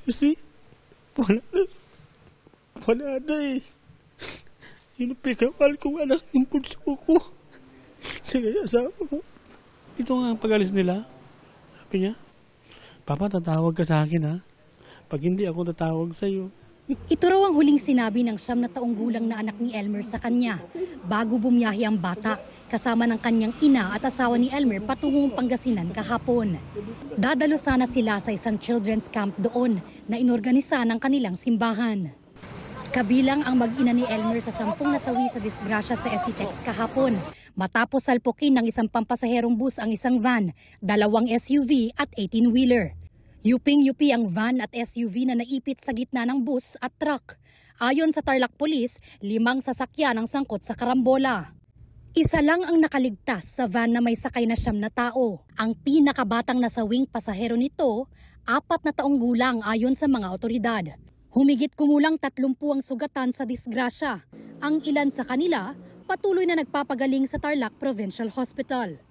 Kasi wala na eh. Yung pagkakal kong anak yung punso ko. Sige, asawa ko. Ito nga ang pag-alis nila. Sabi niya, Papa, tatawag ka sa akin ha. Pag hindi ako tatawag sa iyo. Ito raw ang huling sinabi ng 9 na taong gulang na anak ni Elmer sa kanya bago bumiyahe ang bata kasama ng kanyang ina at asawa ni Elmer patungong Pangasinan kahapon. Dadalo sana sila sa isang children's camp doon na inorganisa ng kanilang simbahan. Kabilang ang mag-ina ni Elmer sa 10 nasawi sa disgrasya sa SCTEX kahapon matapos salpukin ng isang pampasaherong bus ang isang van, 2 SUV at 18-wheeler. Yuping-yupi ang van at SUV na naipit sa gitna ng bus at truck. Ayon sa Tarlac Police, 5 sasakyan ang sangkot sa karambola. Isa lang ang nakaligtas sa van na may sakay na 9 na tao. Ang pinakabatang nasawing pasahero nito, 4 na taong gulang ayon sa mga otoridad. Humigit kumulang 30 ang sugatan sa disgrasya. Ang ilan sa kanila, patuloy na nagpapagaling sa Tarlac Provincial Hospital.